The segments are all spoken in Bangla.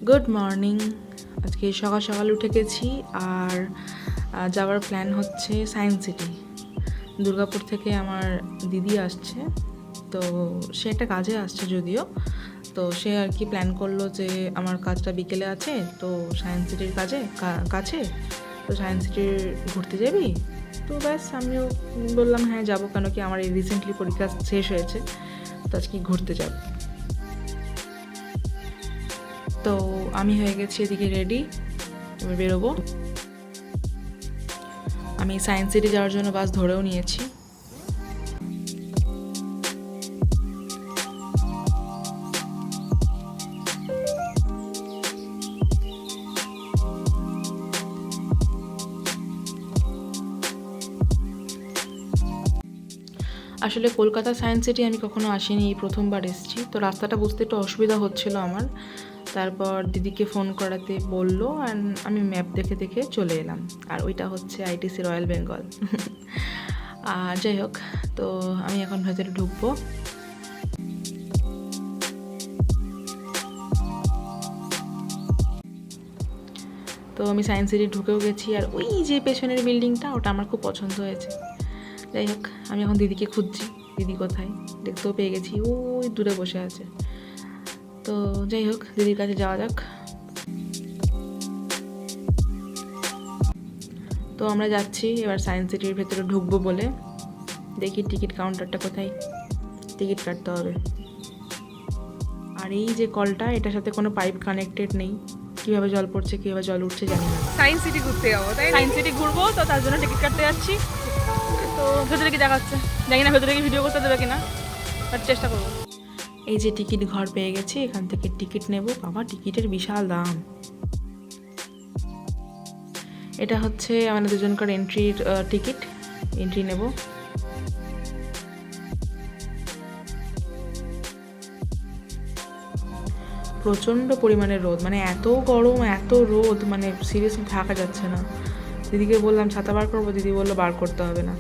Good morning. আজকে সকাল সকাল উঠে গেছি আর যাওয়ার প্ল্যান হচ্ছে সায়েন্স সিটি। দুর্গাপুর থেকে আমার দিদি আসছে, তো সে একটা কাজে আসছে যদিও, তো সে আর কি প্ল্যান করলো যে আমার কাজটা বিকেলে আছে, তো সায়েন্স সিটির কাছে, তো সায়েন্স সিটির ঘুরতে যাবি? তো ব্যাস আমিও বললাম হ্যাঁ যাবো, কেন কি আমার এই রিসেন্টলি পরীক্ষা শেষ হয়েছে, তো আজকে ঘুরতে যাব। তো আমি হয়ে গেছি এদিকে রেডি, এবার বেরোবো। আমি সায়েন্স সিটি যাওয়ার জন্য বাস ধরেও নিয়েছি। আসলে কলকাতা সায়েন্স সিটি আমি কখনো আসিনি, এই প্রথমবার এসেছি, তো রাস্তাটা বুঝতে একটু অসুবিধা হচ্ছিল আমার। তারপর দিদিকে ফোন করাতে বললো, অ্যান্ড আমি ম্যাপ দেখে দেখে চলে এলাম। আর ওইটা হচ্ছে আইটিসি রয়্যাল বেঙ্গল। আর যাই হোক, তো আমি এখন ভেতরে ঢুকবো। তো আমি সায়েন্স সিটি ঢুকেও গেছি, আর ওই যে পেছনের বিল্ডিংটা, ওটা আমার খুব পছন্দ হয়েছে। যাই হোক, আমি এখন দিদিকে খুঁজছি, দিদি কোথায়, দেখতেও পেয়ে গেছি, ওই দূরে বসে আছে। তো যাই হোক, দিদির কাছে যাওয়া যাক। তো আমরা যাচ্ছি এবার সায়েন্স সিটির ভেতরে ঢুকবো বলে। দেখি টিকিট কাউন্টারটা কোথায়, টিকিট কাটতে হবে। আর এই যে কলটা, এটার সাথে কোনো পাইপ কানেক্টেড নেই, কীভাবে জল পড়ছে কীভাবে জল উঠছে জানি না। সায়েন্স সিটি ঘুরতে যাবো, তাই সায়েন্স সিটি ঘুরবো, তো তার জন্য টিকিট কাটতে যাচ্ছি। তো ভেতরে কি দেখাচ্ছে জানি না, ভেতরে কি ভিডিও করতে দেবে কিনা, বাট চেষ্টা করবো। এই যে টিকিট ঘর পেয়ে গেছি, এখান থেকে টিকিট নেব। বাবা, টিকিটের বিশাল দাম। এটা হচ্ছে আমাদের দুজনকার এন্ট্রির টিকিট, এন্ট্রি নেব। প্রচণ্ড পরিমাণে রোদ, মানে এত গরম এত রোদ, মানে সিরিয়াসলি থাকা যাচ্ছে না। দিদিকে বললাম ছাতা বার করবো, দিদি বললো বার করতে হবে না।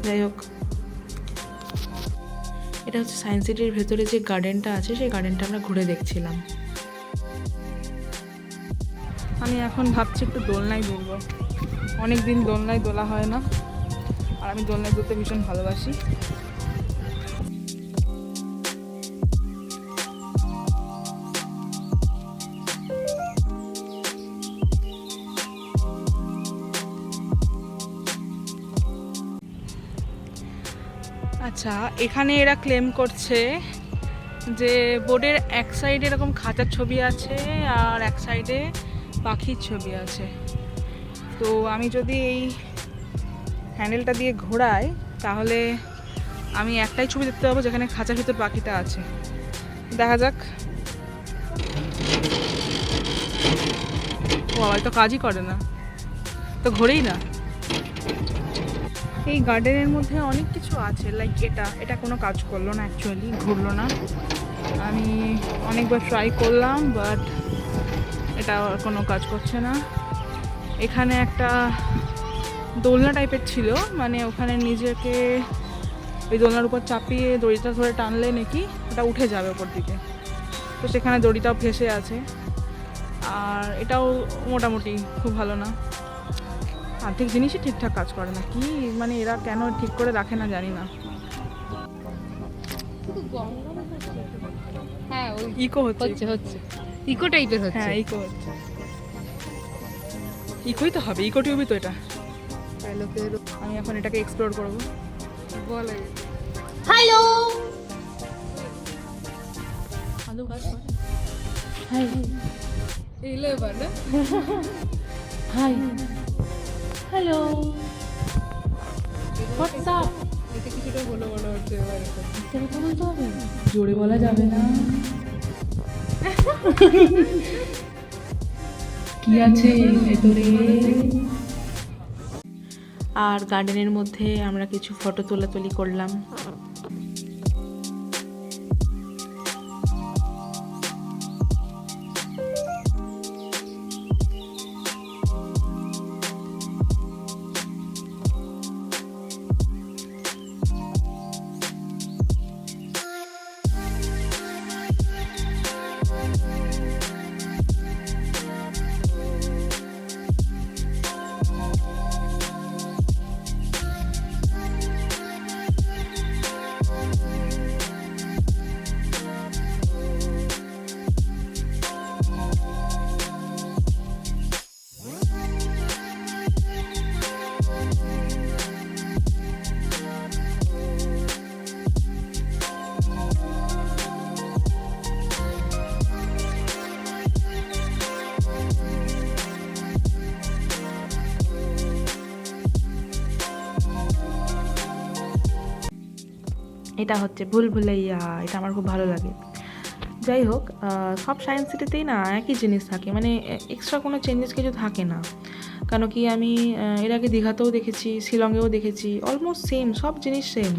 যাই হোক, এটা হচ্ছে সায়েন্স সিটির ভেতরে যে গার্ডেনটা আছে, সেই গার্ডেনটা আমরা ঘুরে দেখছিলাম। আমি এখন ভাবছি একটু দোলনায় দুলবো, অনেক দিন দোলনায় দোলা হয় না, আর আমি দোলনায় দুলতে ভীষণ ভালোবাসি। আচ্ছা, এখানে এরা ক্লেম করছে যে বোর্ডের এক সাইডে এরকম খাঁচার ছবি আছে আর এক সাইডে পাখির ছবি আছে। তো আমি যদি এই হ্যান্ডেলটা দিয়ে ঘোরাই, তাহলে আমি একটাই ছবি দেখতে পাবো যেখানে খাঁচার ভিতর পাখিটা আছে। দেখা যাক। ও আবার তো কাজই করে না, তো ঘোরেই না। এই গার্ডেনের মধ্যে অনেক কিছু আছে, লাইক এটা কোনো কাজ করলো না, অ্যাকচুয়ালি ঘুরলো না। আমি অনেকবার ট্রাই করলাম, বাট এটা কোনো কাজ করছে না। এখানে একটা দোলনা টাইপের ছিল, মানে ওখানে নিজেকে ওই দোলনার উপর চাপিয়ে দড়িটা ধরে টানলে নাকি ওটা উঠে যাবে ওপর দিকে, তো সেখানে দড়িটাও ফেসে আছে। আর এটাও মোটামুটি খুব ভালো না, আর্থিক জিনিসই ঠিকঠাক কাজ করে না, কি মানে এরা কেন ঠিক করে রাখে না জানি না। হ্যাঁ, ওই ইকো হচ্ছে ইকো টাইপের হচ্ছে। হ্যাঁ, ইকো হচ্ছে, ইকোই তো হবে, ইকো টিউবই তো এটা। আমি এখন এটাকে এক্সপ্লোর করবো। বলে হ্যালো, এলো এবার না। Hi, hello, WhatsApp. এটা কিছুটা বলো মনে হচ্ছে এবার। কথা বলতে হবে, জোরে বলা যাবে না। কি আছে ভেতরে? আর গার্ডেনের মধ্যে আমরা কিছু ফটো তোলাতুলি করলাম। এটা হচ্ছে ভুল ভুলাইয়া, এটা আমার খুব ভালো লাগে। যাই হোক, সব সায়েন্স সিটিতেই না একই জিনিস থাকে, মানে এক্সট্রা কোনো চেঞ্জেস কিছু থাকে না। কেন কি আমি এর আগে দীঘাতেও দেখেছি, শিলংয়েও দেখেছি, অলমোস্ট সেম, সব জিনিস সেম।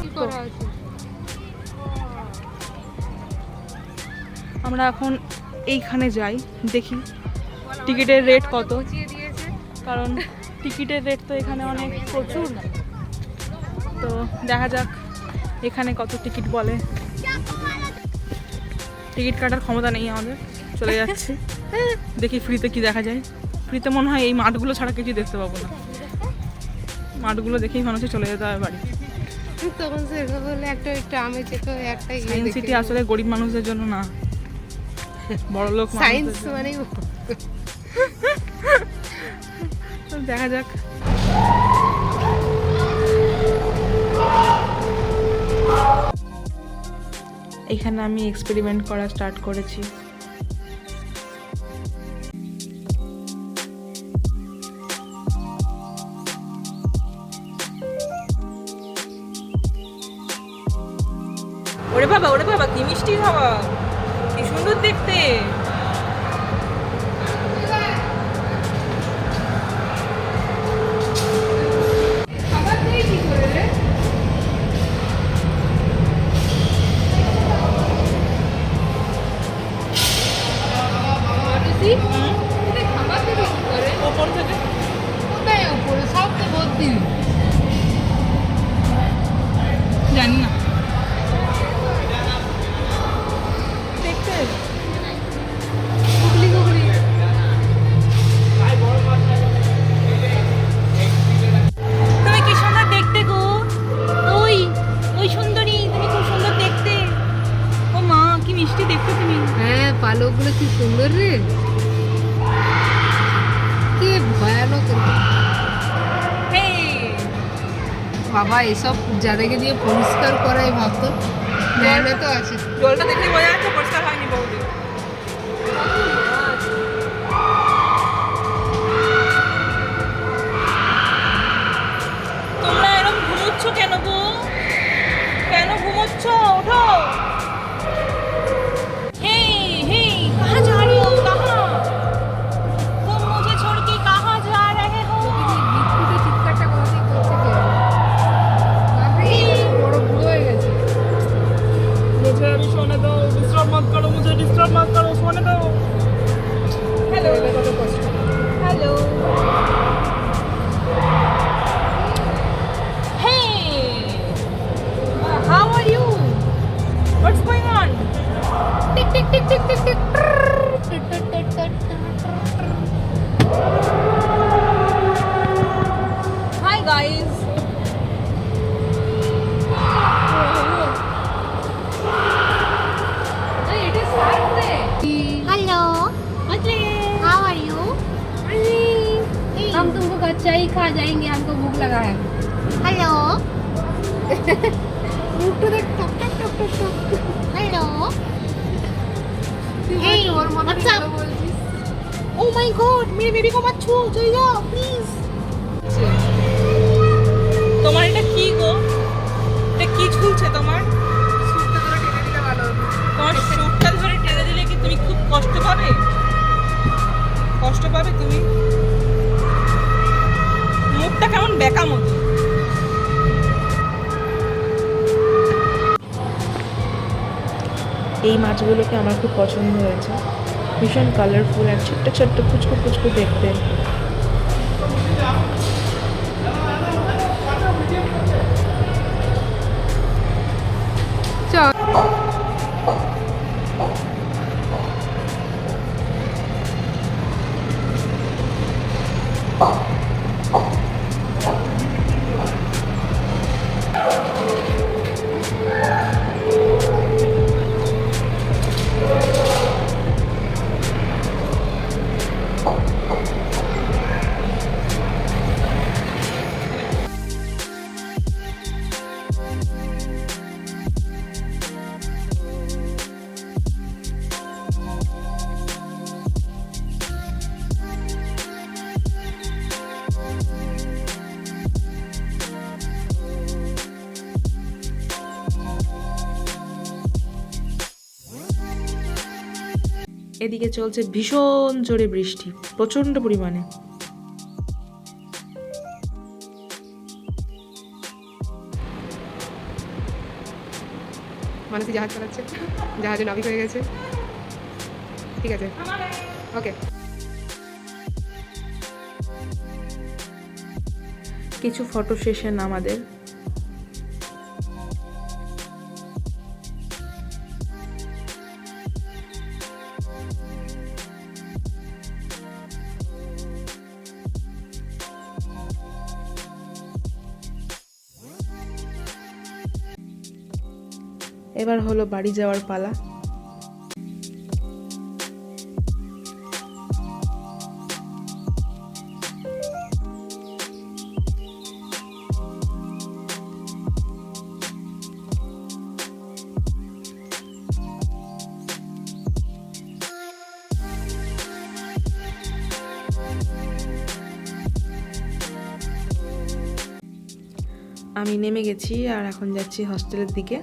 কি করা আছে? আমরা এখন এইখানে যাই, দেখি টিকিটের রেট কত, বুঝিয়ে দিয়েছে। কারণ টিকিটের রেট তো এখানে অনেক প্রচুর। তো দেখা যাক এখানে কত টিকিট বলে। টিকিট কাটার ক্ষমতা নেই আমাদের, চলে যাচ্ছে। দেখি ফ্রিতে কি দেখা যায়। ফ্রিতে মনে হয় এই মাঠগুলো ছাড়া কিছু দেখতে পাবো না। মাঠগুলো দেখেই মানুষের চলে যেতে হবে বাড়ি। তখন সে বলে একটা একটু আমেজ যেত, একটা সায়েন্স সিটি আসলে গরিব মানুষদের জন্য না, বড় লোক সায়েন্স মানে দেখা যাক। এখানে আমি এক্সপেরিমেন্ট করা স্টার্ট করেছি। ওরে বাবা কি মিষ্টি খাওয়া, কি সুন্দর দেখতে। খাবার দিয়ে কি করে রে? মানুষই এটা খাবার দিয়ে কি করে? ওপর থেকে কোথায় উপরে? সব তো ভর্তি। জানি না দেখতে। গুগলি গুগলি। তুমি কি সুন্দর দেখতে গো, ওই ওই সুন্দরী, তুমি খুব সুন্দর দেখতে। ও মা কি মিষ্টি দেখতে তুমি। হ্যাঁ, পালকগুলো কি সুন্দর রে, কি ভয়ানক রে। হেই বাবা এসব যাদেরকে দিয়ে পরিষ্কার করাই ভাবতো, ধ্যানে তো আছে। জলটা দেখে বোঝা যাচ্ছে পরিষ্কার হয়নি বৌদি। তোমরা এরকম ঘুমোচ্ছ কেন গো, কেন ঘুমোচ্ছ? ওঠো। হেই হেই कहाँ जा रही हो, कहाँ? तुम मुझे छोड़ के कहाँ जा रहे हो? বিদ্যুতের চিৎকারটা কোথা থেকে করছে কে? বাপরে, বড় বুড়ো হয়ে গেছে। मुझे अभी सोने दो, डिस्टर्ब मत करो, मुझे डिस्टर्ब मत करो, सोने दो। हेलो এটা কত কষ্ট। Hello hey how are you, what's going on? টিক টিক টিক টিক টিক টিক। Hi guys, এই এটা সাইড দে। हेलो हाउ आर यू हम तुमको कच्चा ही खा जाएंगे, हमको भूख लगा है। हेलो मुंह तो देख, टक टक टक टक टक। Hello Hey, what's up? Oh my God मेरे बेबी को मत छुओ, चले जाओ प्लीज। তোমার এটা কি গো, এটা কি ঝুলছে তোমার? তোমার সুটটা ধরে টেনে দিলে কি তুমি খুব কষ্ট পাবে? কষ্ট পাবে তুমি? মুখটা কেমন বেকা মতো। এই মাছগুলোকে আমার খুব পছন্দ হয়েছে, ভীষণ কালারফুল আর ছোট্ট ছোট্ট কুচকু কুচকু দেখতে। চল এদিকে চলছে ভীষণ জোরে বৃষ্টি, প্রচণ্ড পরিমাণে। মানুষই জাহাজ চালাচ্ছে, জাহাজে নাবিক হয়ে গেছে। ঠিক আছে, ওকে। কিছু ফটো সেশন আমাদের। এবার হলো বাড়ি যাওয়ার পালা। আমি নেমে গেছি আর এখন যাচ্ছি হস্টেলের দিকে।